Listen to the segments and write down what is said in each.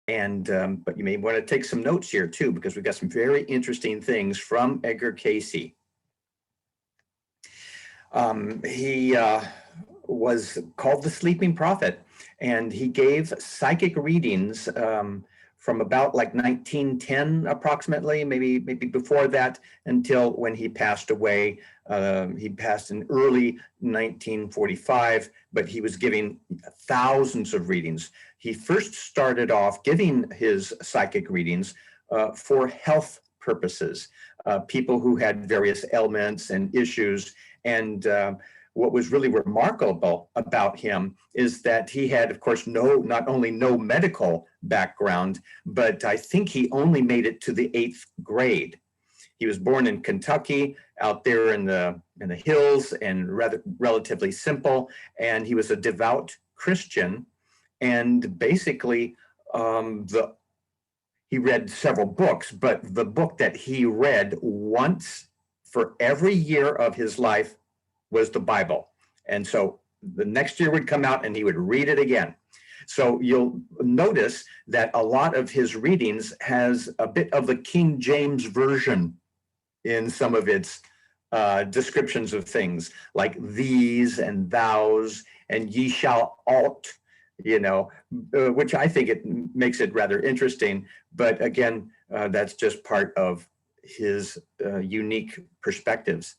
And but you may want to take some notes here too, because we've got some very interesting things from Edgar Cayce. He was called the Sleeping Prophet, and he gave psychic readings from about like 1910 approximately, maybe before that, until when he passed away. He passed in early 1945, but he was giving thousands of readings. He first started off giving his psychic readings for health purposes, people who had various ailments and issues. And what was really remarkable about him is that he had, of course, not only no medical background, but I think he only made it to the 8th grade. He was born in Kentucky, out there in the hills, and relatively simple. And he was a devout Christian. And basically, he read several books, but the book that he read once for every year of his life was the Bible. And so the next year would come out and he would read it again. So you'll notice that a lot of his readings has a bit of the King James Version in some of its descriptions of things, like these and thous and ye shall ought, which I think it makes it rather interesting. But again, that's just part of his unique perspectives.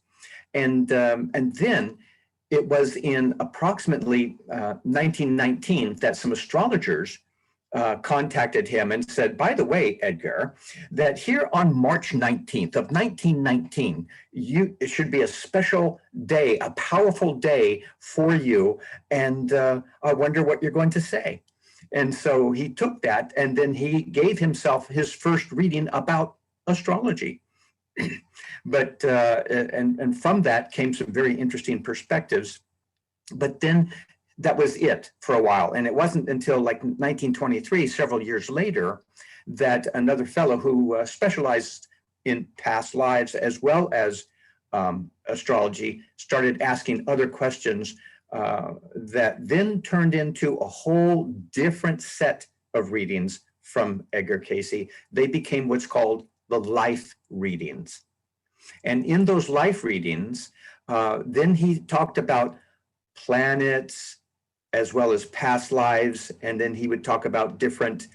And then it was in approximately 1919 that some astrologers contacted him and said, by the way, Edgar, that here on March 19th of 1919, it should be a special day, a powerful day for you. And I wonder what you're going to say. And so he took that, and then he gave himself his first reading about astrology. But and from that came some very interesting perspectives. But then that was it for a while. And it wasn't until like 1923, several years later, that another fellow who specialized in past lives as well as astrology started asking other questions that then turned into a whole different set of readings from Edgar Cayce. They became what's called the life readings. And in those life readings, then he talked about planets as well as past lives. And then he would talk about different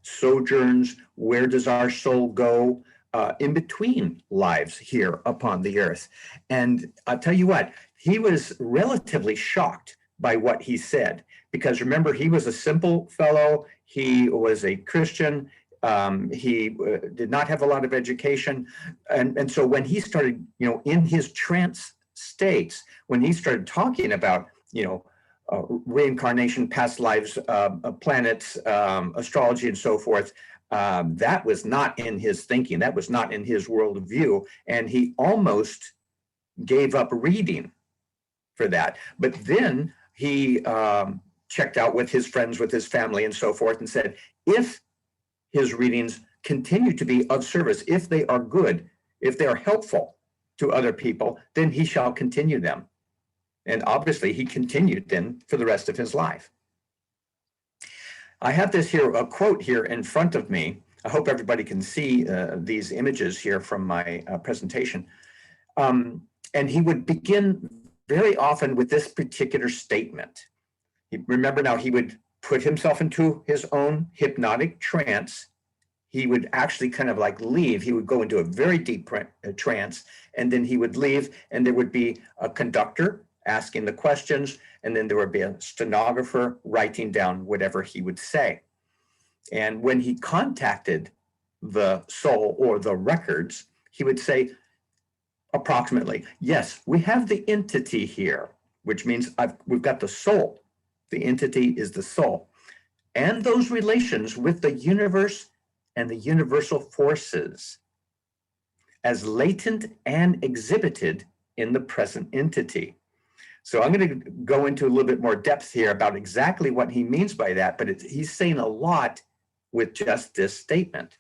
sojourns. Where does our soul go in between lives here upon the earth? And I'll tell you what, he was relatively shocked by what he said, because remember, he was a simple fellow. He was a Christian. He did not have a lot of education. And so when he started, in his trance states, when he started talking about, reincarnation, past lives, planets, astrology, and so forth, that was not in his thinking. That was not in his worldview. And he almost gave up reading for that. But then he checked out with his friends, with his family, and so forth, and said, if his readings continue to be of service, if they are good, if they are helpful to other people, then he shall continue them. And obviously he continued then for the rest of his life. I have this here, a quote here in front of me. I hope everybody can see these images here from my presentation. And he would begin very often with this particular statement. Remember now, he would put himself into his own hypnotic trance. He would actually kind of like leave. He would go into a very deep trance, and then he would leave, and there would be a conductor asking the questions, and then there would be a stenographer writing down whatever he would say. And when he contacted the soul or the records, he would say approximately, yes, we have the entity here, which means we've got the soul. The entity is the soul. And those relations with the universe and the universal forces as latent and exhibited in the present entity. So I'm going to go into a little bit more depth here about exactly what he means by that, but he's saying a lot with just this statement.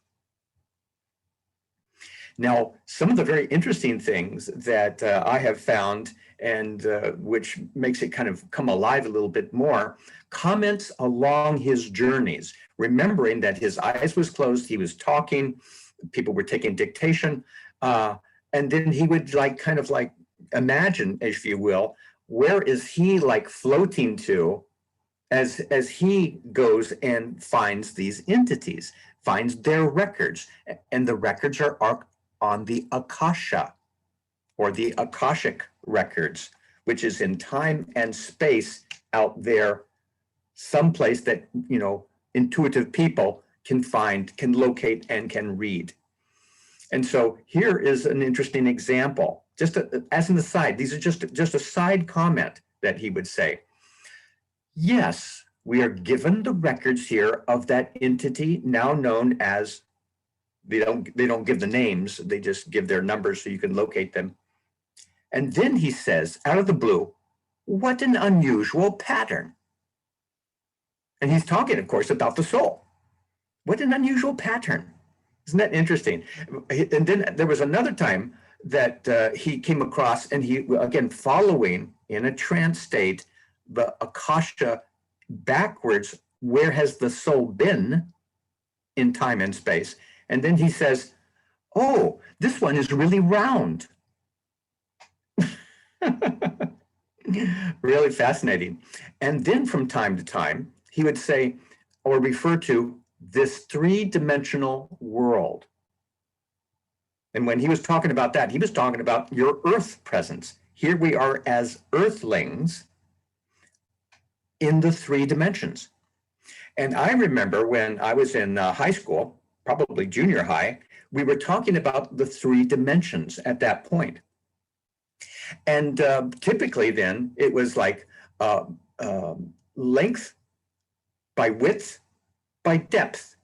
Now, some of the very interesting things that I have found, and which makes it kind of come alive a little bit more, comments along his journeys. remembering that his eyes was closed, he was talking, people were taking dictation, and then he would like kind of like imagine, if you will, where is he like floating to as he goes and finds these entities, finds their records, and the records are on the Akasha, or the Akashic Records, which is in time and space out there, someplace that, you know, intuitive people can find, can locate, and can read. And so here is an interesting example, just as an aside. These are just a side comment that he would say. Yes, we are given the records here of that entity now known as, they don't give the names, they just give their numbers so you can locate them. And then he says, out of the blue, what an unusual pattern. And he's talking, of course, about the soul. What an unusual pattern. Isn't that interesting? And then there was another time that he came across, and he, again, following in a trance state, the Akasha backwards, where has the soul been in time and space? And then he says, oh, this one is really round. Really fascinating. And then from time to time, he would say, or refer to this three-dimensional world. And when he was talking about that, he was talking about your earth presence. Here we are as earthlings in the three dimensions. And I remember when I was in high school, probably junior high, we were talking about the three dimensions at that point. And typically then it was like length by width by depth.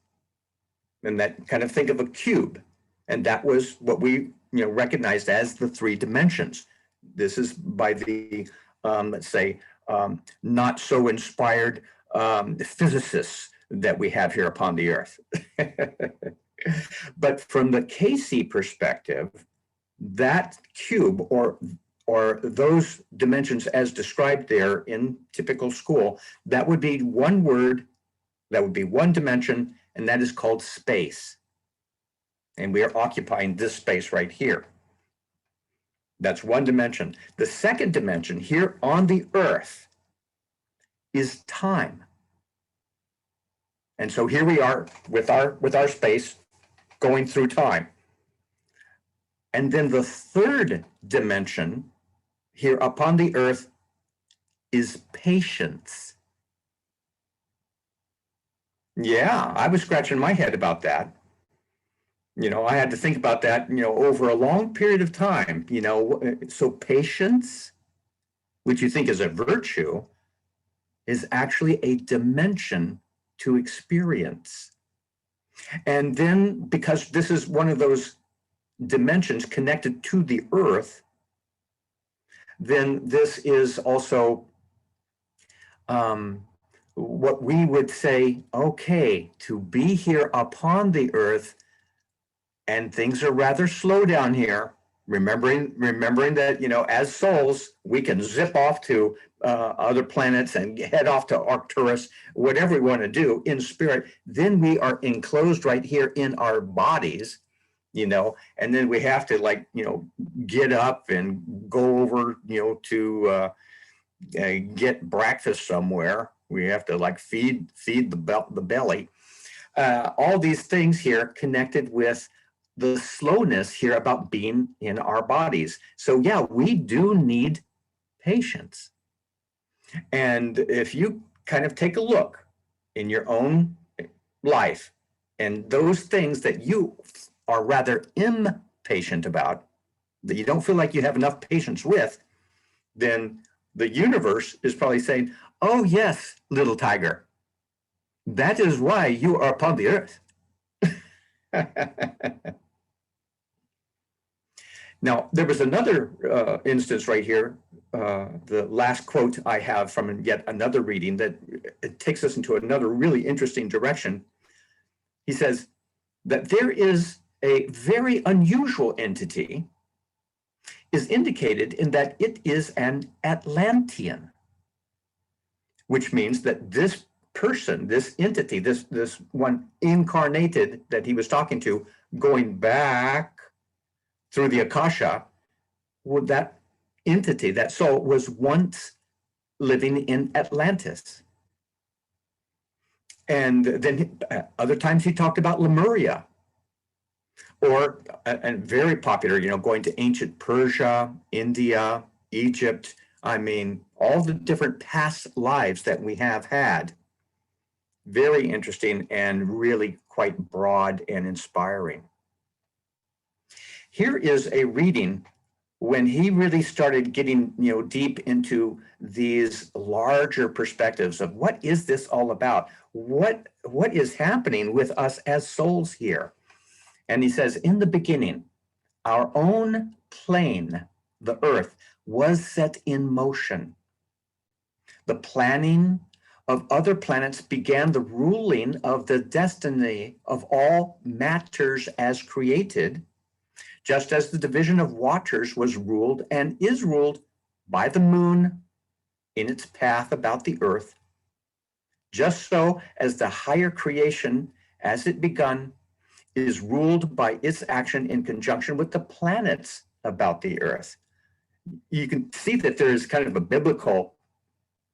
And that kind of, think of a cube. And that was what we recognized as the three dimensions. This is by the, let's say, not so inspired physicists that we have here upon the earth. But from the Cayce perspective, that cube or those dimensions as described there in typical school, that would be one word, that would be one dimension, and that is called space. And we are occupying this space right here. That's one dimension. The second dimension here on the earth is time. And so here we are with our space going through time. And then the third dimension here upon the earth is patience. Yeah, I was scratching my head about that. I had to think about that, over a long period of time, so patience, which you think is a virtue, is actually a dimension to experience. And then, because this is one of those dimensions connected to the earth, then this is also what we would say, okay, to be here upon the earth, and things are rather slow down here, remembering that, as souls, we can zip off to other planets and head off to Arcturus, whatever we want to do in spirit. Then we are enclosed right here in our bodies, and then we have to get up and go over, to get breakfast somewhere. We have to feed the belly. All these things here connected with the slowness here about being in our bodies. So yeah, we do need patience. And if you kind of take a look in your own life and those things that you are rather impatient about, that you don't feel like you have enough patience with, then the universe is probably saying, oh yes, little tiger, that is why you are upon the earth. Now, there was another instance right here, the last quote I have from yet another reading that it takes us into another really interesting direction. He says that there is a very unusual entity is indicated in that it is an Atlantean, which means that this person, this entity, this one incarnated that he was talking to, going back through the Akasha, well, that entity, that soul, was once living in Atlantis. And then other times he talked about Lemuria, or and very popular, going to ancient Persia, India, Egypt. I mean, all the different past lives that we have had. Very interesting and really quite broad and inspiring. Here is a reading when he really started getting, deep into these larger perspectives of what is this all about? What is happening with us as souls here? And he says, in the beginning, our own plane, the earth, was set in motion. The planning of other planets began the ruling of the destiny of all matters as created, just as the division of waters was ruled and is ruled by the moon in its path about the earth, just so as the higher creation, as it begun, is ruled by its action in conjunction with the planets about the earth. You can see that there is kind of a biblical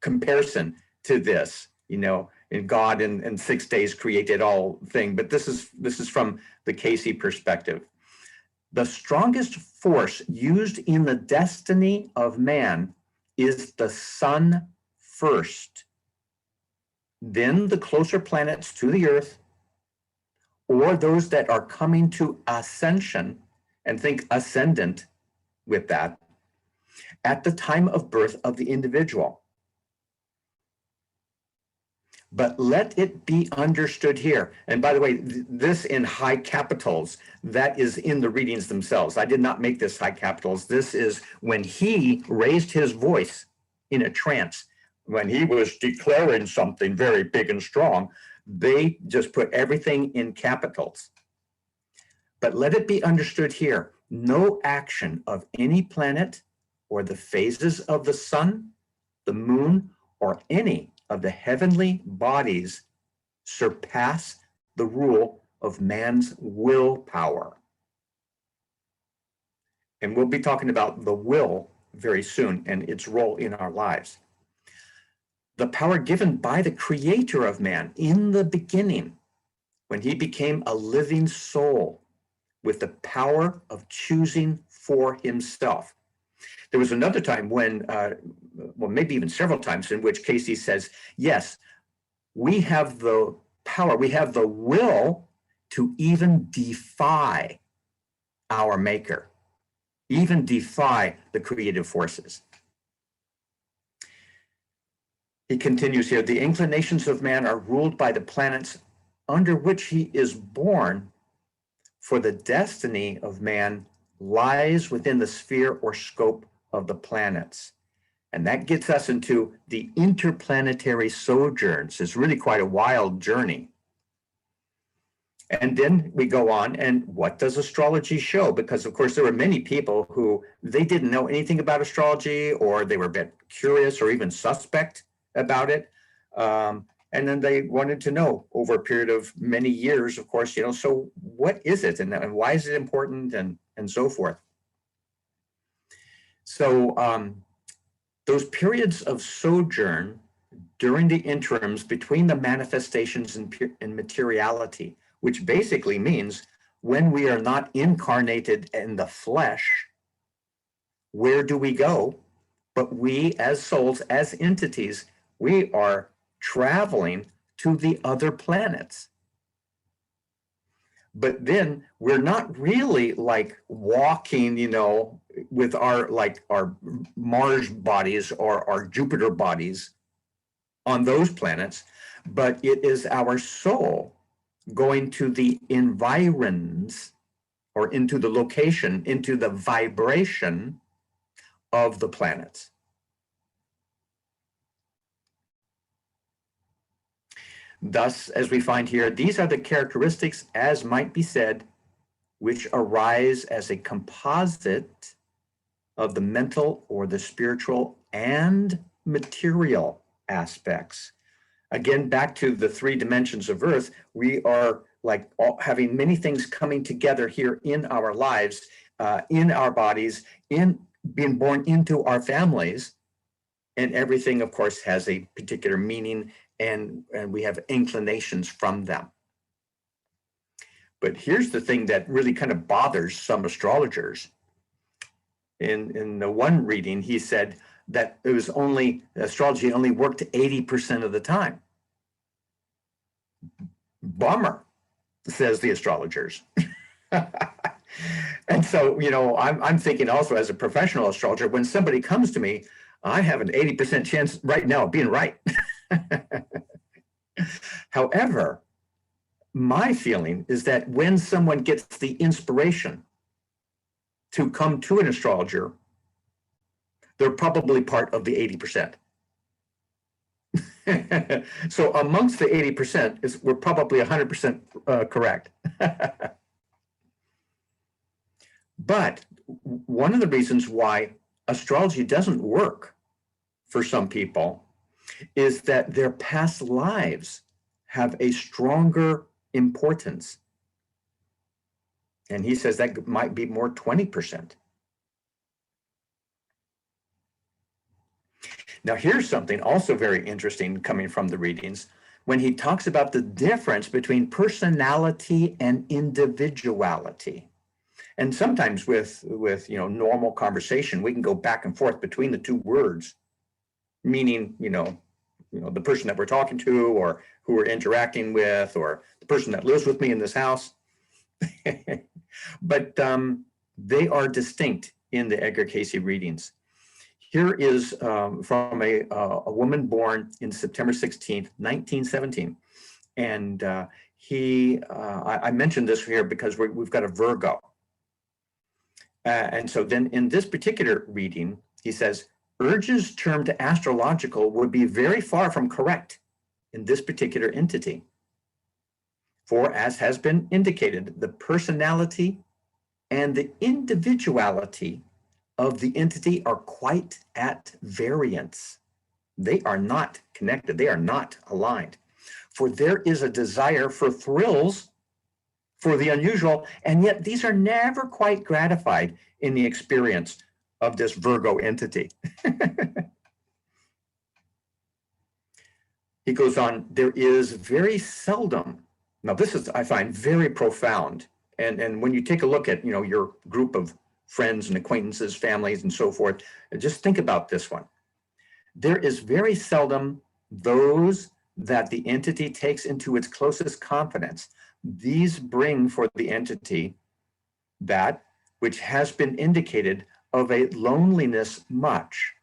comparison to this, in God in 6 days created all thing, but this is from the Cayce perspective. The strongest force used in the destiny of man is the sun first, then the closer planets to the earth, or those that are coming to ascension, and think ascendant with that, at the time of birth of the individual. But let it be understood here, and by the way, this in high capitals, that is in the readings themselves. I did not make this high capitals. This is when he raised his voice in a trance, when he was declaring something very big and strong. They just put everything in capitals. But let it be understood here, no action of any planet or the phases of the sun, the moon, or any of the heavenly bodies surpass the rule of man's willpower. And we'll be talking about the will very soon and its role in our lives. The power given by the creator of man in the beginning, when he became a living soul with the power of choosing for himself. There was another time when, well, maybe even several times, in which Cayce says, yes, we have the power, we have the will to even defy our maker, even defy the creative forces. He continues here, the inclinations of man are ruled by the planets under which he is born, for the destiny of man lies within the sphere or scope of the planets. And that gets us into the interplanetary sojourns. It's really quite a wild journey. And then we go on, and what does astrology show? Because of course there were many people who they didn't know anything about astrology, or they were a bit curious or even suspect about it. And then they wanted to know over a period of many years, of course, so what is it and why is it important and so forth. So those periods of sojourn during the interims between the manifestations and materiality, which basically means when we are not incarnated in the flesh, where do we go? But we as souls, as entities, we are traveling to the other planets. But then we're not really like walking, with our Mars bodies or our Jupiter bodies on those planets, but it is our soul going to the environs, or into the location, into the vibration of the planets. Thus, as we find here, these are the characteristics, as might be said, which arise as a composite of the mental or the spiritual and material aspects. Again, back to the three dimensions of Earth, we are like having many things coming together here in our lives, in our bodies, in being born into our families. And everything, of course, has a particular meaning, and we have inclinations from them. But here's the thing that really kind of bothers some astrologers. In the one reading, he said that it was astrology only worked 80% of the time. Bummer, says the astrologers. And so, I'm thinking also as a professional astrologer, when somebody comes to me, I have an 80% chance right now of being right. However, my feeling is that when someone gets the inspiration to come to an astrologer, they're probably part of the 80%. So amongst the 80%, we're probably 100% correct. But one of the reasons why astrology doesn't work for some people is that their past lives have a stronger importance. And he says that might be more 20%. Now, here's something also very interesting coming from the readings when he talks about the difference between personality and individuality. And sometimes with normal conversation, we can go back and forth between the two words, meaning, the person that we're talking to or who we're interacting with or the person that lives with me in this house. But they are distinct in the Edgar Cayce readings. Here is from a woman born in September 16th, 1917. And I mentioned this here because we've got a Virgo. And so then in this particular reading, he says, urges termed astrological would be very far from correct in this particular entity. For as has been indicated, the personality and the individuality of the entity are quite at variance. They are not connected. They are not aligned. For there is a desire for thrills, for the unusual, and yet these are never quite gratified in the experience of this Virgo entity. He goes on, there is very seldom, now this is, I find, very profound. And when you take a look at, your group of friends and acquaintances, families, and so forth, just think about this one. There is very seldom those that the entity takes into its closest confidence. These bring for the entity that which has been indicated of a loneliness much,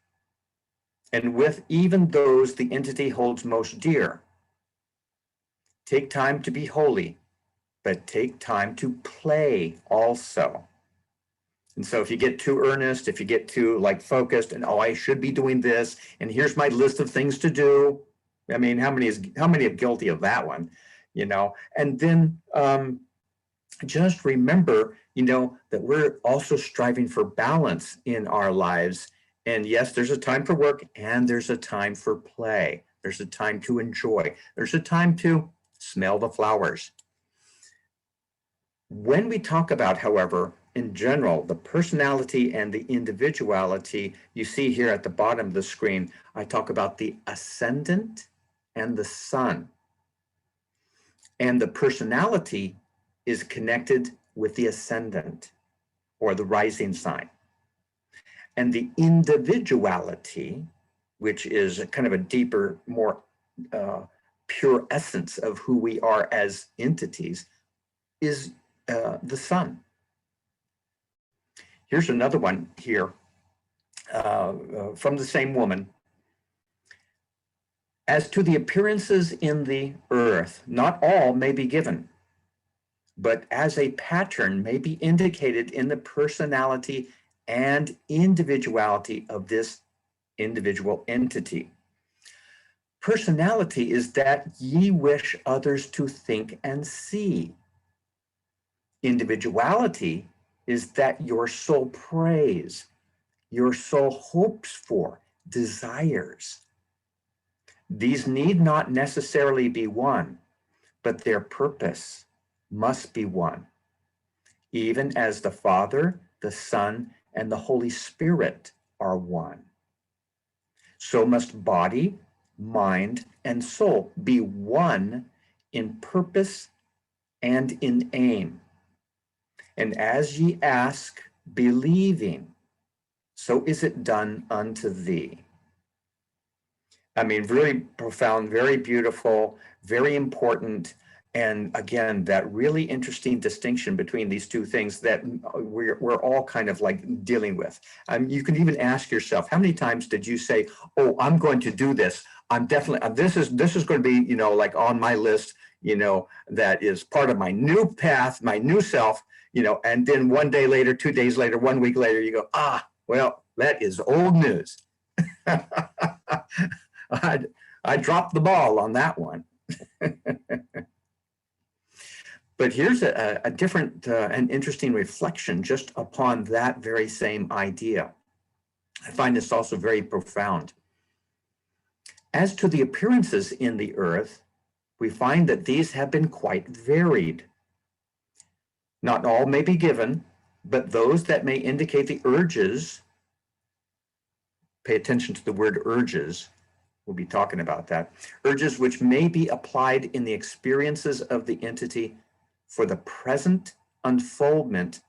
and with even those the entity holds most dear. Take time to be holy, but take time to play also. And so if you get too earnest, if you get too focused and, I should be doing this, and here's my list of things to do. I mean, how many are guilty of that one, And then just remember, that we're also striving for balance in our lives. And yes, there's a time for work and there's a time for play. There's a time to enjoy. There's a time to smell the flowers. When we talk about, however, in general, the personality and the individuality, you see here at the bottom of the screen, I talk about the ascendant and the sun. And the personality is connected with the ascendant or the rising sign. And the individuality, which is kind of a deeper, more pure essence of who we are as entities, is the sun. Here's another one here from the same woman. As to the appearances in the earth, not all may be given, but as a pattern may be indicated in the personality and individuality of this individual entity. Personality is that ye wish others to think and see. Individuality is that your soul prays, your soul hopes for, desires. These need not necessarily be one, but their purpose must be one, even as the Father, the Son, and the Holy Spirit are one. So must body, mind, and soul be one in purpose and in aim. And as ye ask, believing, so is it done unto thee. I mean, really profound, very beautiful, very important. And again, that really interesting distinction between these two things that we're all kind of like dealing with. You can even ask yourself, how many times did you say, oh, I'm going to do this. I'm definitely, this is going to be, you know, like on my list, you know, that is part of my new path, my new self, you know, and then one day later, 2 days later, 1 week later, you go, well, that is old news. I dropped the ball on that one. But here's a different and interesting reflection just upon that very same idea. I find this also very profound. As to the appearances in the earth, we find that these have been quite varied. Not all may be given, but those that may indicate the urges, pay attention to the word urges, we'll be talking about that, urges which may be applied in the experiences of the entity for the present unfoldment,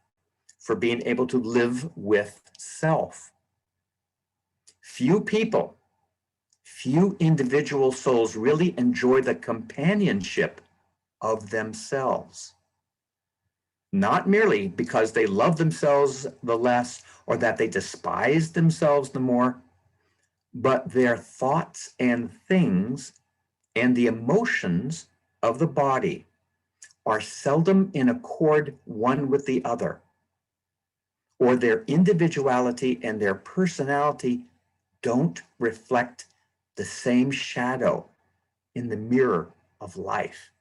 for being able to live with self. Few people, few individual souls really enjoy the companionship of themselves. Not merely because they love themselves the less or that they despise themselves the more, but their thoughts and things and the emotions of the body are seldom in accord one with the other, or their individuality and their personality don't reflect the same shadow in the mirror of life.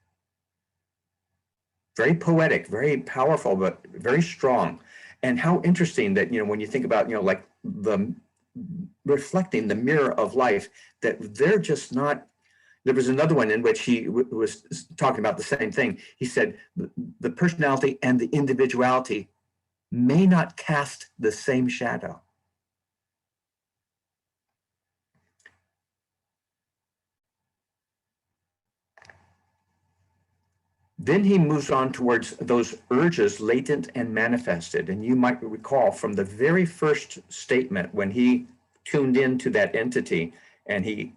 Very poetic, very powerful, but very strong. And how interesting that, you know, when you think about, you know, like the reflecting the mirror of life, that they're just not. There was another one in which he was talking about the same thing. He said the personality and the individuality may not cast the same shadow. Then he moves on towards those urges, latent and manifested. And you might recall from the very first statement when he tuned into that entity and he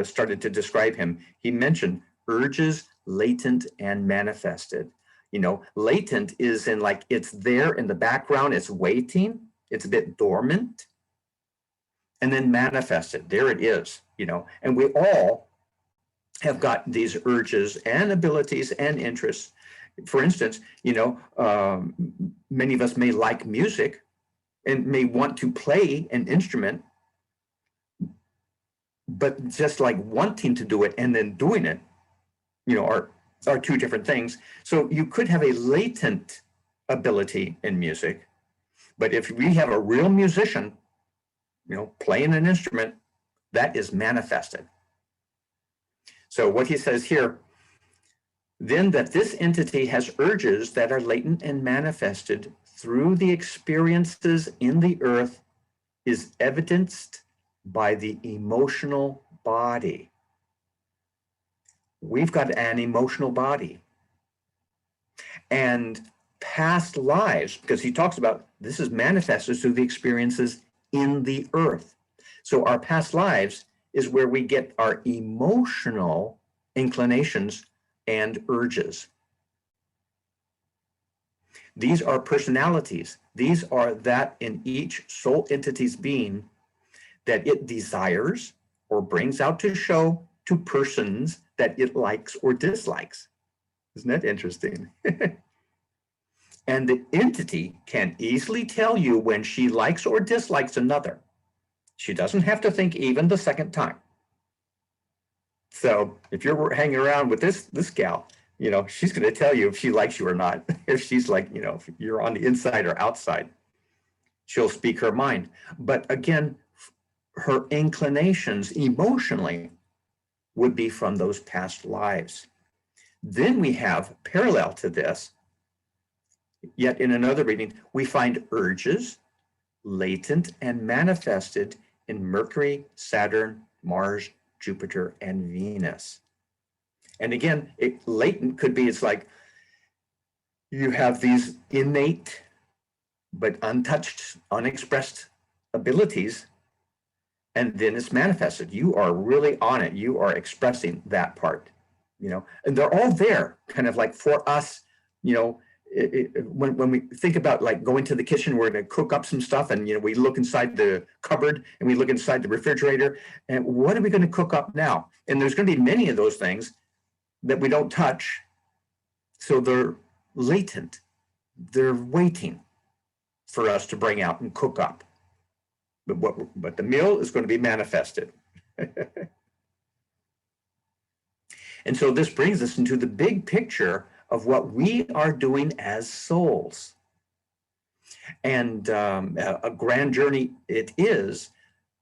started to describe him, he mentioned urges, latent and manifested. You know, latent is in like, it's there in the background, it's waiting, it's a bit dormant. And then manifested, there it is, you know, and we all have got these urges and abilities and interests. For instance, you know, many of us may like music and may want to play an instrument, but just like wanting to do it and then doing it, you know, are two different things. So you could have a latent ability in music, but if we have a real musician, you know, playing an instrument, that is manifested. So what he says here, then that this entity has urges that are latent and manifested through the experiences in the earth is evidenced by the emotional body. We've got an emotional body. And past lives, because he talks about this is manifested through the experiences in the earth. So our past lives is where we get our emotional inclinations and urges. These are personalities. These are that in each soul entity's being that it desires or brings out to show to persons that it likes or dislikes. Isn't that interesting? And the entity can easily tell you when she likes or dislikes another. She doesn't have to think even the second time. So if you're hanging around with this gal, you know, she's going to tell you if she likes you or not. If she's like, you know, if you're on the inside or outside, she'll speak her mind. But again, her inclinations emotionally would be from those past lives. Then we have, parallel to this, yet in another reading, we find urges latent and manifested in Mercury, Saturn, Mars, Jupiter, and Venus. And again, latent could be, it's like you have these innate but untouched, unexpressed abilities, and then it's manifested. You are really on it. You are expressing that part, and they're all there, kind of like for us, when we think about like going to the kitchen, we're going to cook up some stuff, and we look inside the cupboard and we look inside the refrigerator, and what are we going to cook up now? And there's going to be many of those things that we don't touch, so they're latent. They're waiting for us to bring out and cook up. But the meal is going to be manifested. And so this brings us into the big picture of what we are doing as souls. And a grand journey it is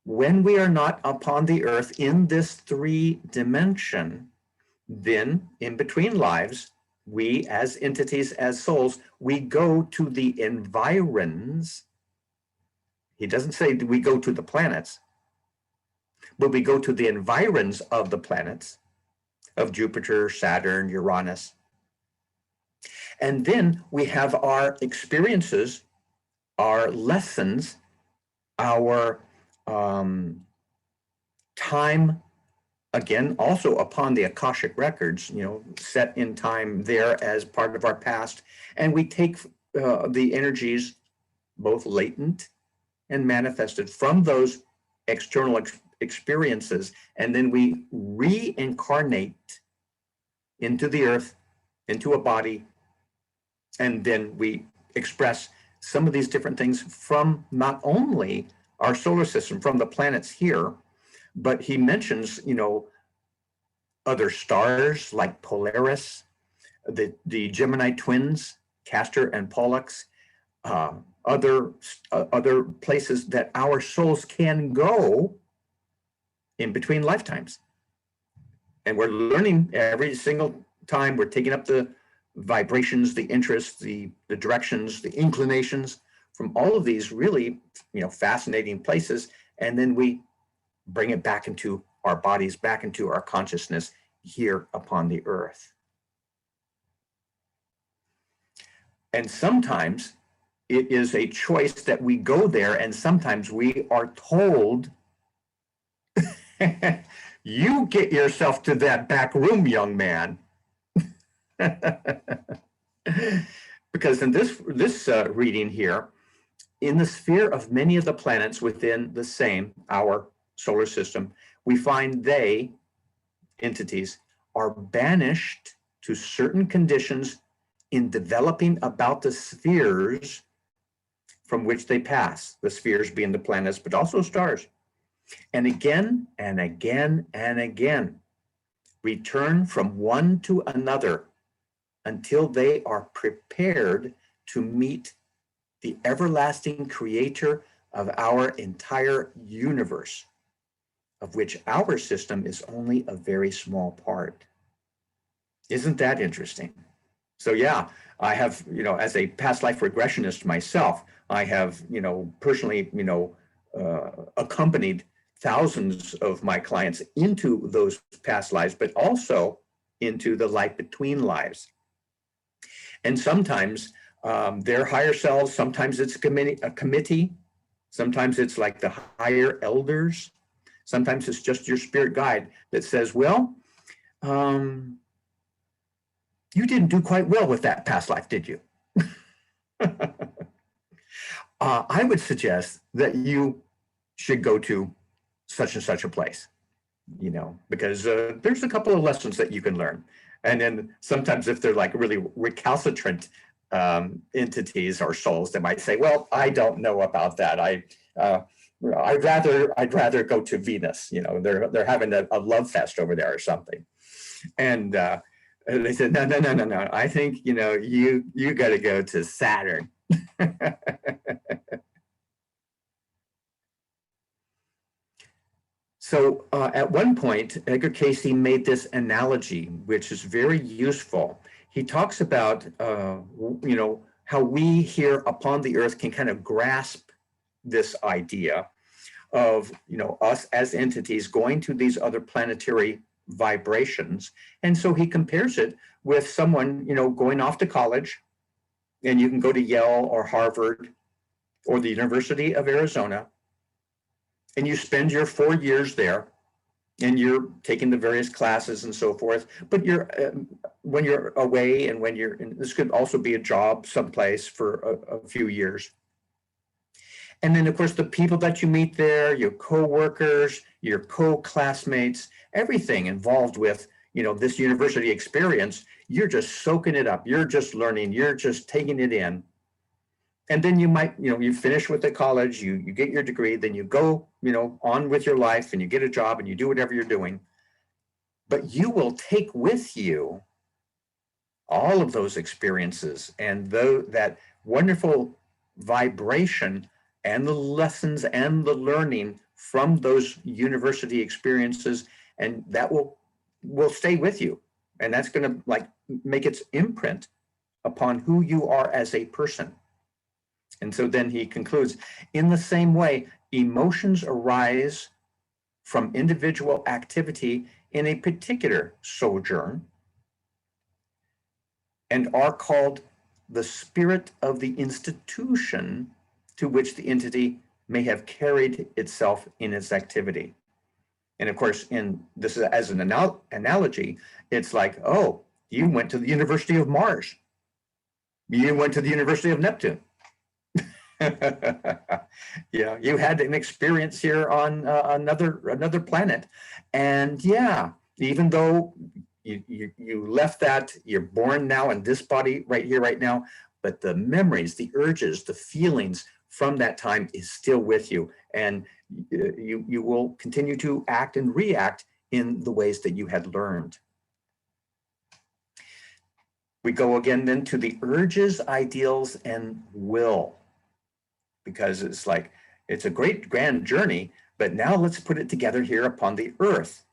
when we are not upon the earth in this 3-dimension. Then in between lives, we as entities, as souls, we go to the environs. He doesn't say we go to the planets, but we go to the environs of the planets, of Jupiter, Saturn, Uranus. And then we have our experiences, our lessons, our time, again, also upon the Akashic Records, set in time there as part of our past. And we take the energies, both latent and manifested, from those external experiences, and then we reincarnate into the earth, into a body, and then we express some of these different things from not only our solar system, from the planets here, but he mentions, other stars like Polaris, the Gemini twins, Castor and Pollux, other places that our souls can go in between lifetimes. And we're learning every single time. We're taking up the vibrations, the interests, the directions, the inclinations from all of these really, fascinating places. And then we bring it back into our bodies, back into our consciousness here upon the earth. And sometimes it is a choice that we go there, and sometimes we are told, you get yourself to that back room, young man. Because in this reading here, in the sphere of many of the planets within the same, our solar system, we find they, entities, are banished to certain conditions in developing about the spheres from which they pass, the spheres being the planets, but also stars. And again, and again, and again, return from one to another until they are prepared to meet the everlasting creator of our entire universe, of which our system is only a very small part. Isn't that interesting? So yeah, I have, as a past life regressionist myself, I have, personally, accompanied thousands of my clients into those past lives, but also into the life between lives. And sometimes they're higher selves, sometimes it's a committee, sometimes it's like the higher elders, sometimes it's just your spirit guide that says, well, you didn't do quite well with that past life, did you? I would suggest that you should go to such and such a place, because there's a couple of lessons that you can learn. And then sometimes if they're like really recalcitrant entities or souls, they might say, well, I don't know about that. I'd rather go to Venus. They're having a love fest over there or something. And they said, no. I think, you got to go to Saturn. So at one point, Edgar Cayce made this analogy, which is very useful. He talks about, how we here upon the earth can kind of grasp this idea of, us as entities going to these other planetary vibrations. And so he compares it with someone, going off to college, and you can go to Yale or Harvard or the University of Arizona, and you spend your 4 years there, and you're taking the various classes and so forth. But you're when you're away, and when you're in, this could also be a job someplace for a few years. And then, of course, the people that you meet there, your co-workers, your co-classmates, everything involved with, this university experience, you're just soaking it up. You're just learning. You're just taking it in. And then you might, you finish with the college, you get your degree, then you go, on with your life, and you get a job, and you do whatever you're doing. But you will take with you all of those experiences and that wonderful vibration and the lessons and the learning from those university experiences, and that will stay with you. And that's going to make its imprint upon who you are as a person. And so then he concludes, in the same way, emotions arise from individual activity in a particular sojourn and are called the spirit of the institution to which the entity may have carried itself in its activity. And of course, this is as an analogy, it's like, oh, you went to the University of Mars. You went to the University of Neptune. Yeah, you had an experience here on another planet, and yeah, even though you left that, you're born now in this body right here, right now, but the memories, the urges, the feelings from that time is still with you, and you will continue to act and react in the ways that you had learned. We go again then to the urges, ideals, and will. Because it's a great grand journey, but now let's put it together here upon the earth.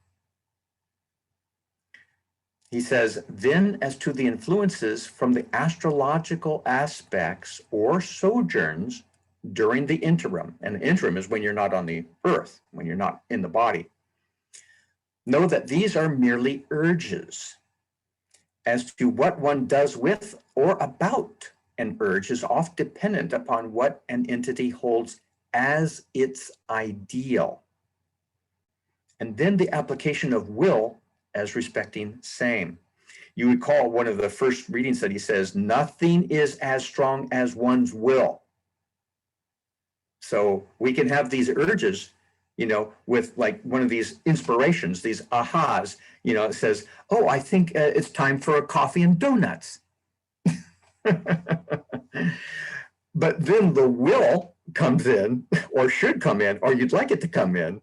He says, then as to the influences from the astrological aspects or sojourns during the interim, and the interim is when you're not on the earth, when you're not in the body, know that these are merely urges. As to what one does with or about an urge is oft dependent upon what an entity holds as its ideal. And then the application of will as respecting same. You recall one of the first readings that he says, nothing is as strong as one's will. So we can have these urges, with one of these inspirations, these ahas, it says, oh, I think it's time for a coffee and donuts. But then the will comes in, or should come in, or you'd like it to come in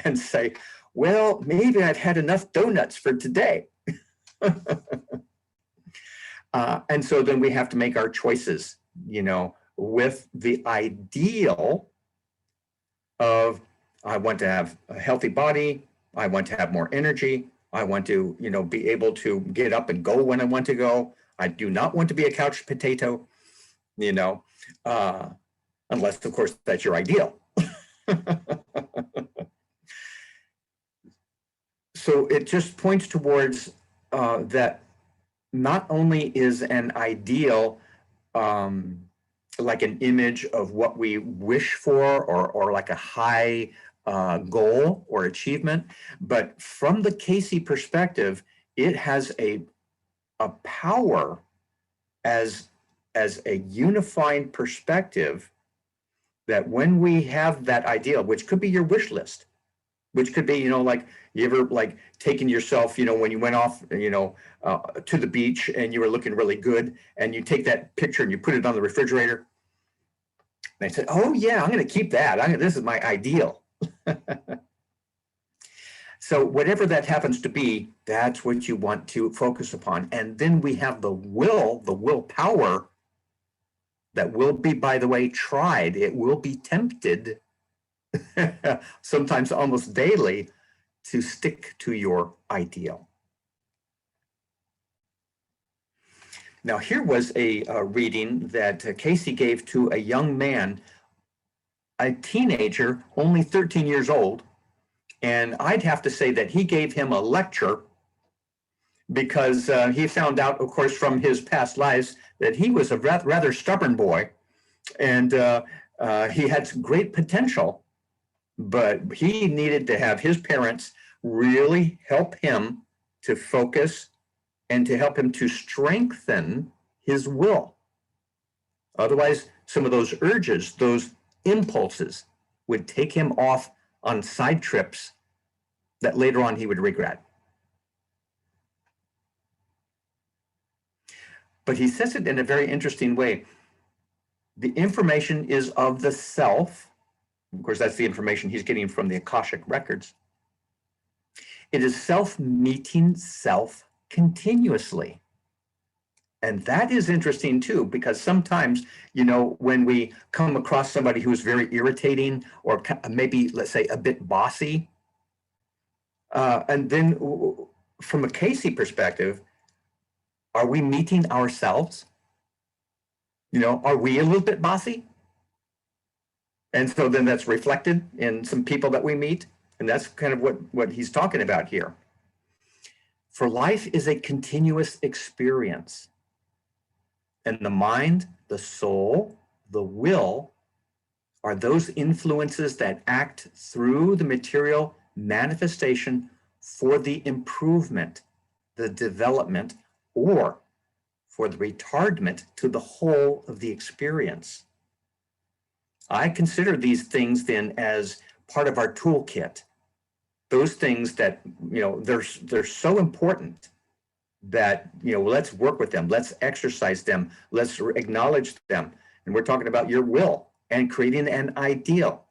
and say, well, maybe I've had enough donuts for today. And so then we have to make our choices, with the ideal of, I want to have a healthy body, I want to have more energy, I want to, be able to get up and go when I want to go. I do not want to be a couch potato, unless, of course, that's your ideal. So it just points towards that not only is an ideal like an image of what we wish for, or like a high goal or achievement, but from the Cayce perspective, it has a power as a unifying perspective, that when we have that ideal, which could be your wish list, which could be, you ever taking yourself, when you went off, to the beach and you were looking really good, and you take that picture and you put it on the refrigerator. And I said, oh yeah, I'm going to keep that. This is my ideal. So whatever that happens to be, that's what you want to focus upon. And then we have the willpower that will be, by the way, tried. It will be tempted sometimes almost daily, to stick to your ideal. Now, here was a reading that Cayce gave to a young man, a teenager, only 13 years old. And I'd have to say that he gave him a lecture because he found out, of course, from his past lives that he was a rather stubborn boy, and he had great potential, but he needed to have his parents really help him to focus and to help him to strengthen his will. Otherwise, some of those urges, those impulses, would take him off on side trips that later on he would regret. But he says it in a very interesting way. The information is of the self. Of course, that's the information he's getting from the Akashic Records. It is self meeting self continuously. And that is interesting too, because sometimes, you know, when we come across somebody who's very irritating or maybe, let's say, a bit bossy, and then from a Cayce perspective, are we meeting ourselves? You know, are we a little bit bossy? And so then that's reflected in some people that we meet. And that's kind of what he's talking about here. For life is a continuous experience. And the mind, the soul, the will are those influences that act through the material manifestation for the improvement, the development, or for the retardment to the whole of the experience. I consider these things then as part of our toolkit. Those things that, you know, they're so important that, you know, let's work with them, let's exercise them, let's acknowledge them. And we're talking about your will and creating an ideal,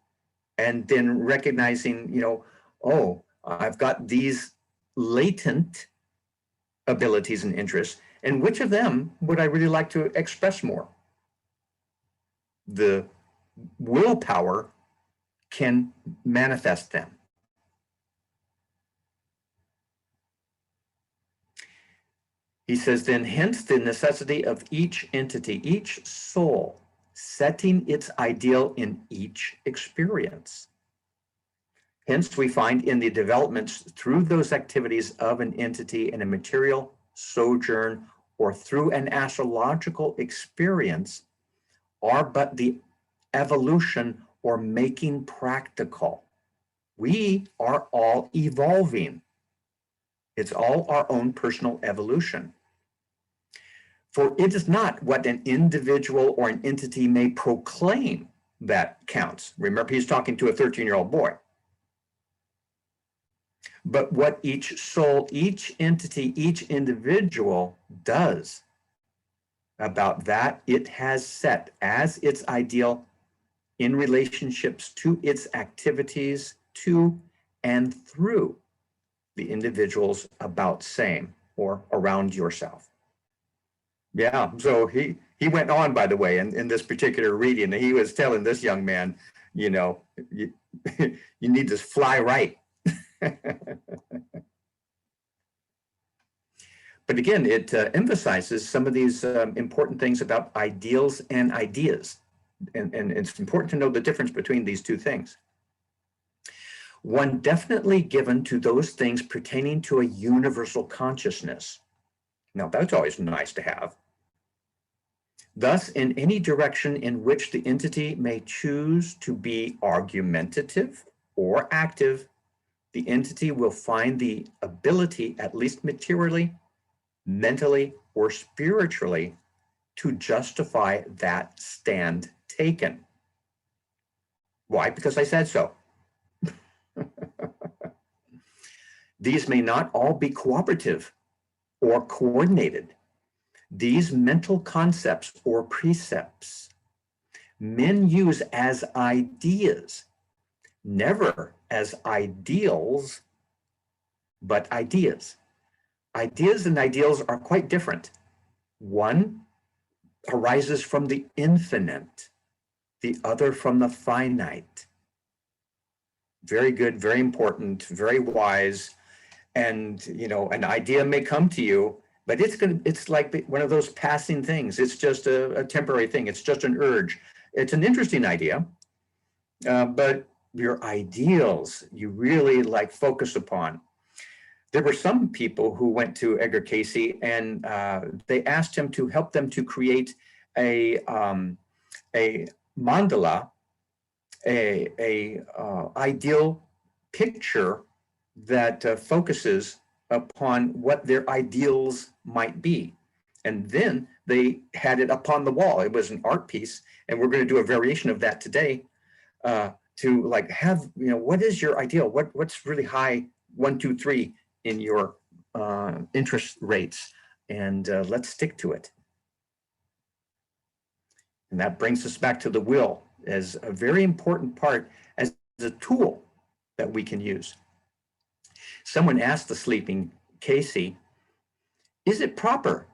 and then recognizing, you know, oh, I've got these latent abilities and interests, and which of them would I really like to express more? The willpower can manifest them. He says, then hence the necessity of each entity, each soul, setting its ideal in each experience. Hence, we find in the developments through those activities of an entity in a material sojourn or through an astrological experience are but the evolution or making practical. We are all evolving. It's all our own personal evolution. For it is not what an individual or an entity may proclaim that counts. Remember, he's talking to a 13-year-old boy. But what each soul, each entity, each individual does about that it has set as its ideal in relationships to its activities, to and through the individuals about same or around yourself. Yeah, so he went on, by the way, in this particular reading, he was telling this young man, you know, you need to fly right. But again, it emphasizes some of these important things about ideals and ideas. And it's important to know the difference between these two things. One definitely given to those things pertaining to a universal consciousness. Now, that's always nice to have. Thus, in any direction in which the entity may choose to be argumentative or active, the entity will find the ability, at least materially, mentally, or spiritually, to justify that stand taken. Why? Because I said so. These may not all be cooperative or coordinated. These mental concepts or precepts men use as ideas, never as ideals, but ideas. Ideas and ideals are quite different. One arises from the infinite, the other from the finite. Very good, very important, very wise. And, you know, an idea may come to you, but it's like one of those passing things. It's just a temporary thing. It's just an urge. It's an interesting idea, but your ideals, you really like focus upon. There were some people who went to Edgar Cayce and they asked him to help them to create a mandala, a ideal picture that focuses upon what their ideals might be. And then they had it up on the wall. It was an art piece, and we're going to do a variation of that today to like have, you know, what is your ideal? What's really high, 1, 2, 3 in your interest rates, and let's stick to it. And that brings us back to the will as a very important part, as a tool that we can use. Someone asked the sleeping Cayce, is it proper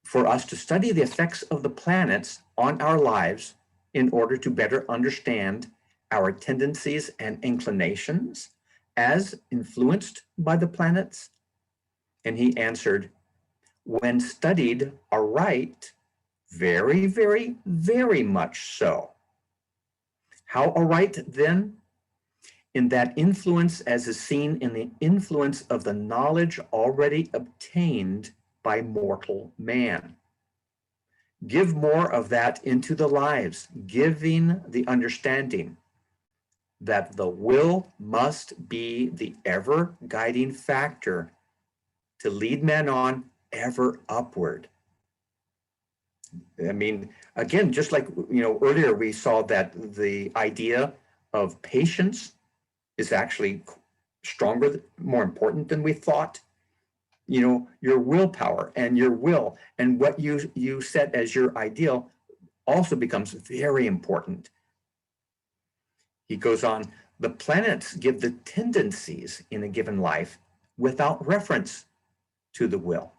for us to study the effects of the planets on our lives in order to better understand our tendencies and inclinations as influenced by the planets? And he answered, when studied aright, very, very, very much so. How aright then? In that influence as is seen in the influence of the knowledge already obtained by mortal man. Give more of that into the lives, giving the understanding that the will must be the ever guiding factor to lead man on ever upward. I mean, again, just like, you know, earlier we saw that the idea of patience is actually stronger, more important than we thought. You know, your willpower and your will and what you set as your ideal also becomes very important. He goes on, the planets give the tendencies in a given life without reference to the will.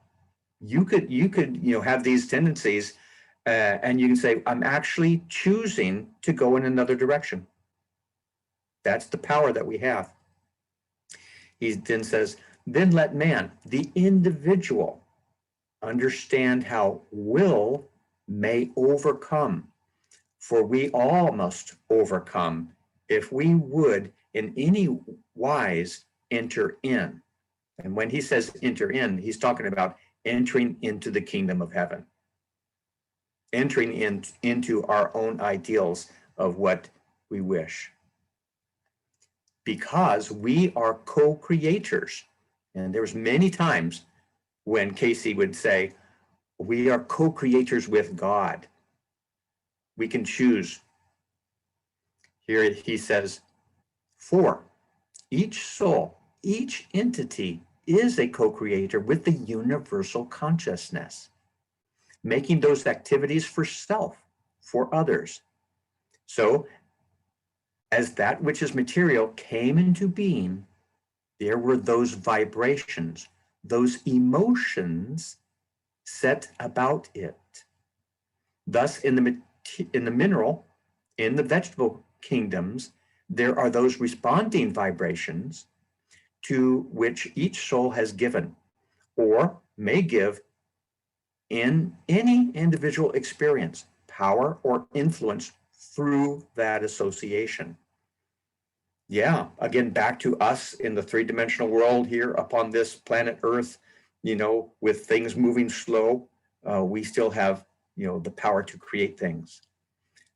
You could, you know, have these tendencies and you can say, I'm actually choosing to go in another direction. That's the power that we have. He then says, then let man, the individual, understand how will may overcome. For we all must overcome if we would in any wise enter in. And when he says enter in, he's talking about entering into the kingdom of heaven, entering into our own ideals of what we wish. Because we are co-creators. And there's many times when Cayce would say, we are co-creators with God. We can choose. Here he says, for each soul, each entity is a co-creator with the universal consciousness, making those activities for self, for others. So as that which is material came into being, there were those vibrations, those emotions set about it. Thus, in the mineral, in the vegetable kingdoms, there are those responding vibrations to which each soul has given or may give in any individual experience, power or influence through that association. Yeah, again, back to us in the three-dimensional world here upon this planet Earth, you know, with things moving slow, we still have, you know, the power to create things.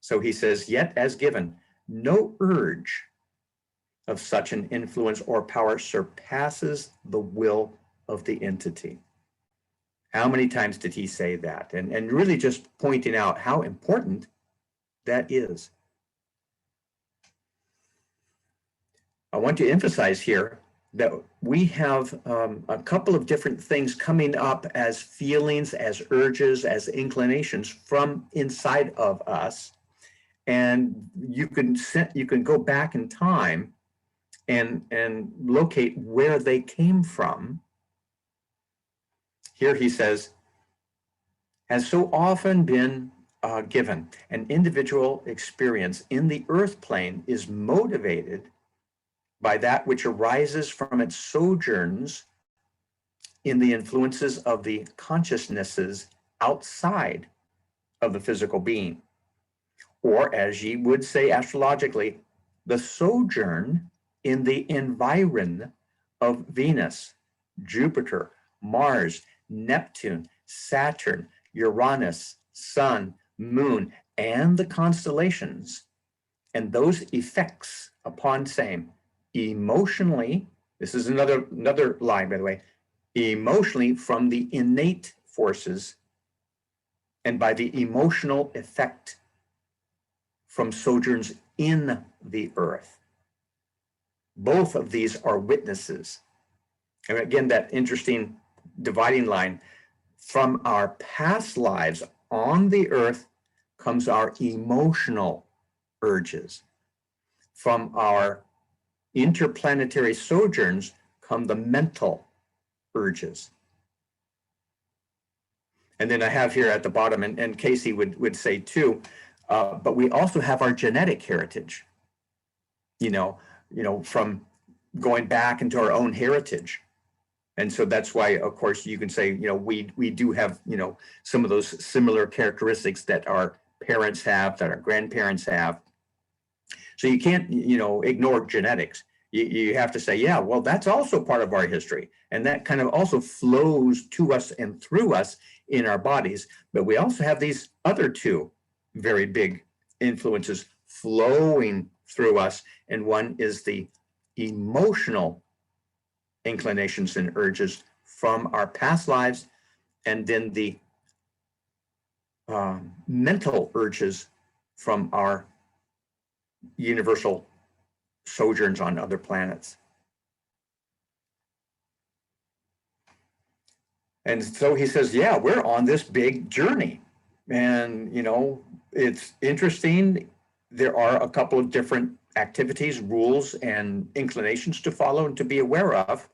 So he says, yet as given, no urge of such an influence or power surpasses the will of the entity. How many times did he say that? And really just pointing out how important that is. I want to emphasize here that we have a couple of different things coming up as feelings, as urges, as inclinations from inside of us. And you can go back in time and locate where they came from. Here he says, has so often been given, an individual experience in the earth plane is motivated by that which arises from its sojourns in the influences of the consciousnesses outside of the physical being. Or, as ye would say astrologically, the sojourn in the environ of Venus, Jupiter, Mars, Neptune, Saturn, Uranus, Sun, Moon, and the constellations, and those effects upon same emotionally. This is another line, by the way. Emotionally, from the innate forces, and by the emotional effect from sojourns in the earth. Both of these are witnesses. And again, that interesting dividing line, from our past lives on the earth comes our emotional urges. From our interplanetary sojourns come the mental urges. And then I have here at the bottom, and Cayce would say too, but we also have our genetic heritage, from going back into our own heritage. And so that's why, of course, you can say, we do have, some of those similar characteristics that our parents have, that our grandparents have. So you can't, ignore genetics. You have to say, yeah, well, that's also part of our history. And that kind of also flows to us and through us in our bodies. But we also have these other two very big influences flowing through us. And one is the emotional inclinations and urges from our past lives, and then the mental urges from our universal sojourns on other planets. And so he says, yeah, we're on this big journey. And, it's interesting. There are a couple of different activities, rules, and inclinations to follow and to be aware of.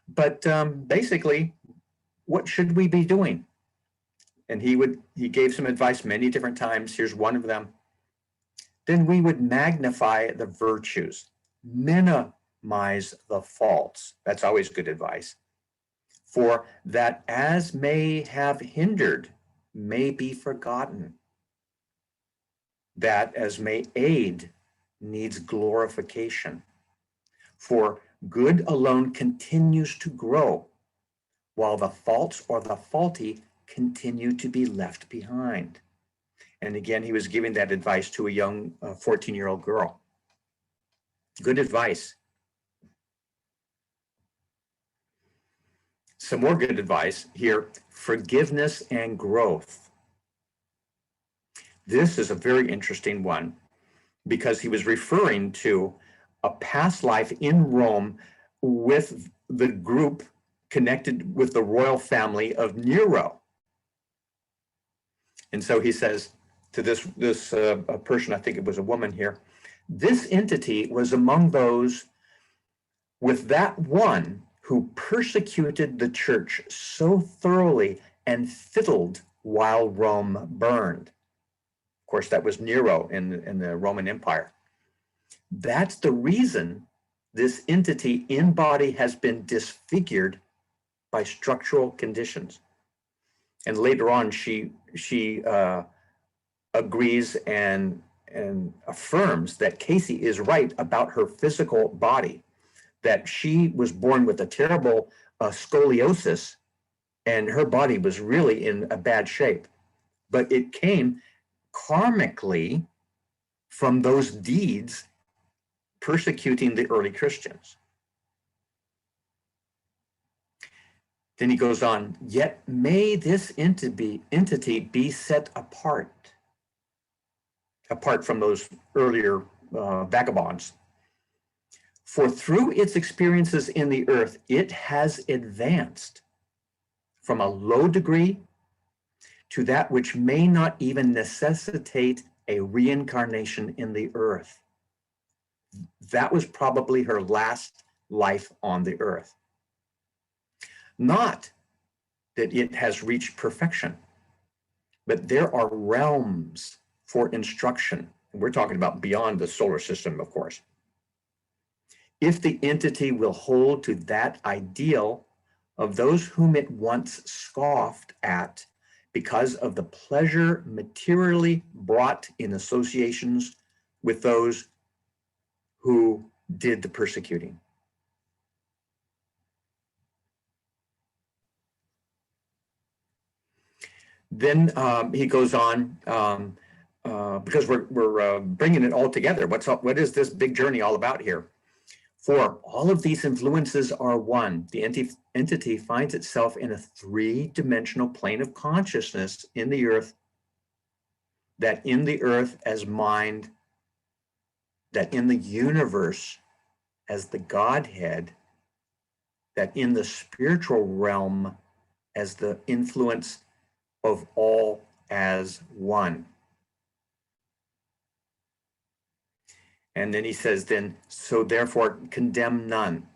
But basically, what should we be doing? And he gave some advice many different times. Here's one of them. Then we would magnify the virtues, minimize the faults. That's always good advice. For that as may have hindered may be forgotten. That as may aid needs glorification. For good alone continues to grow, while the faults or the faulty continue to be left behind. And again, he was giving that advice to a young 14-year-old girl. Good advice. Some more good advice here, forgiveness and growth. This is a very interesting one because he was referring to a past life in Rome with the group connected with the royal family of Nero. And so he says to this person, I think it was a woman here, this entity was among those with that one who persecuted the church so thoroughly and fiddled while Rome burned. Of course, that was Nero in the Roman Empire. That's the reason this entity in body has been disfigured by structural conditions. And later on, she agrees and affirms that Cayce is right about her physical body, that she was born with a terrible scoliosis, and her body was really in a bad shape. But it came karmically from those deeds persecuting the early Christians. Then he goes on, yet may this entity be set apart from those earlier vagabonds. For through its experiences in the earth, it has advanced from a low degree to that which may not even necessitate a reincarnation in the earth. That was probably her last life on the earth. Not that it has reached perfection, but there are realms for instruction. And we're talking about beyond the solar system, of course. if the entity will hold to that ideal of those whom it once scoffed at because of the pleasure materially brought in associations with those who did the persecuting. Then he goes on, because we're bringing it all together. What is this big journey all about here? For all of these influences are one. The entity finds itself in a three-dimensional plane of consciousness in the earth, that in the earth as mind, that in the universe as the Godhead, that in the spiritual realm as the influence of all as one. And then he says, then, so therefore condemn none,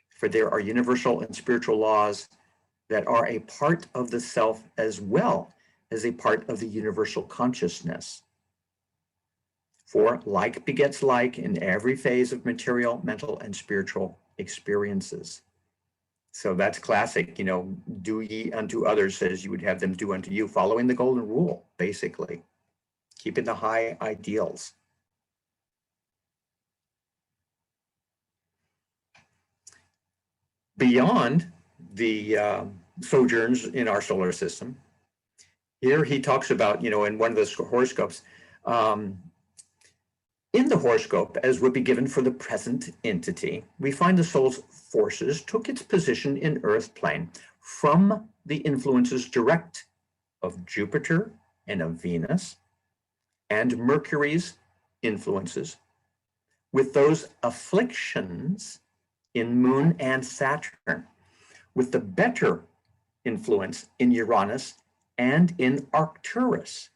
for there are universal and spiritual laws that are a part of the self as well as a part of the universal consciousness. For like begets like in every phase of material, mental, and spiritual experiences. So that's classic, do ye unto others as you would have them do unto you, following the golden rule, basically, keeping the high ideals. Beyond the sojourns in our solar system, here he talks about, in one of the horoscopes, in the horoscope, as would be given for the present entity, we find the soul's forces took its position in Earth plane from the influences direct of Jupiter and of Venus and Mercury's influences, with those afflictions in Moon and Saturn, with the better influence in Uranus and in Arcturus.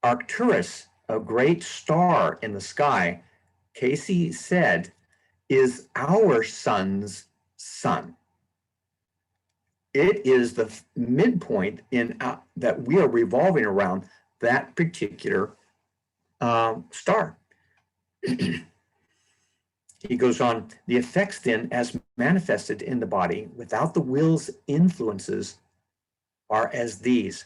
Arcturus, a great star in the sky, Cayce said, is our sun's sun. It is the midpoint in that we are revolving around that particular star. He goes on, the effects then as manifested in the body without the will's influences are as these.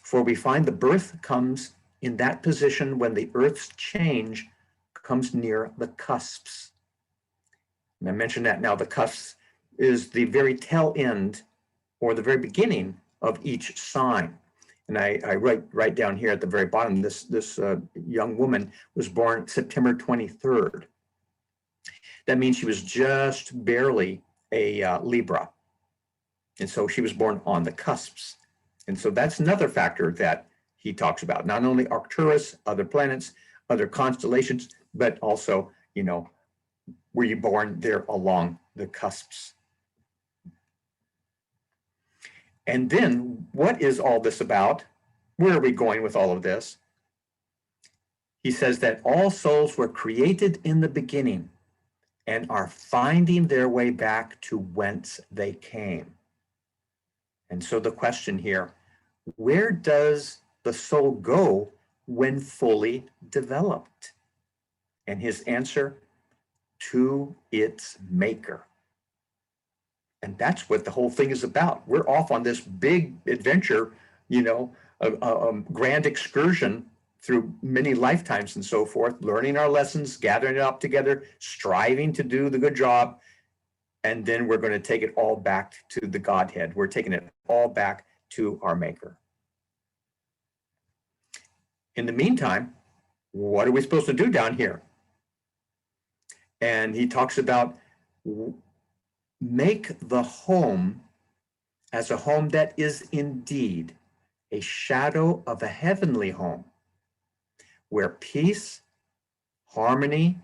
For we find the birth comes in that position when the earth's change comes near the cusps. And I mentioned that now the cusps is the very tail end or the very beginning of each sign. And I write down here at the very bottom, this young woman was born September 23rd. That means she was just barely a Libra. And so she was born on the cusps. And so that's another factor that he talks about, not only Arcturus, other planets, other constellations, but also, were you born there along the cusps? And then what is all this about? Where are we going with all of this? He says that all souls were created in the beginning and are finding their way back to whence they came. And so the question here, where does the soul go when fully developed? And his answer, to its maker. And that's what the whole thing is about. We're off on this big adventure, a grand excursion through many lifetimes and so forth, learning our lessons, gathering it up together, striving to do the good job. And then we're going to take it all back to the Godhead. We're taking it all back to our maker. In the meantime, what are we supposed to do down here? And he talks about make the home as a home that is indeed a shadow of a heavenly home, where peace, harmony,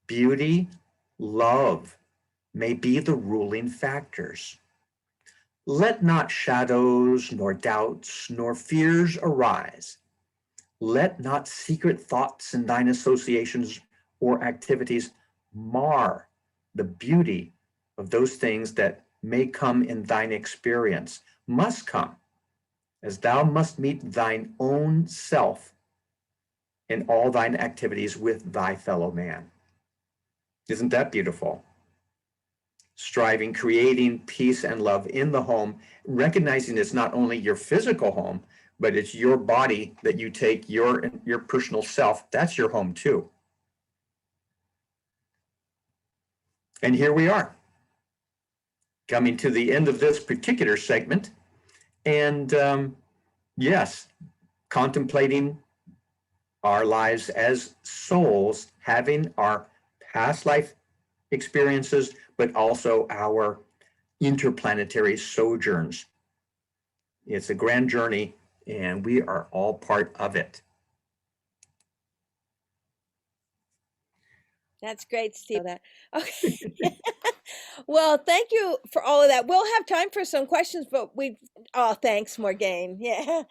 beauty, love may be the ruling factors. Let not shadows, nor doubts, nor fears arise. Let not secret thoughts in thine associations or activities mar the beauty of those things that may come in thine experience, must come, as thou must meet thine own self in all thine activities with thy fellow man. Isn't that beautiful? Striving, creating peace and love in the home, recognizing it's not only your physical home, but it's your body that you take, your personal self. That's your home too. And here we are, coming to the end of this particular segment. And yes, contemplating our lives as souls, having our past life experiences, but also our interplanetary sojourns. It's a grand journey, and we are all part of it. That's great, Steve. That okay. Well, thank you for all of that. We'll have time for some questions, but we. Oh, thanks, Morgane. Yeah.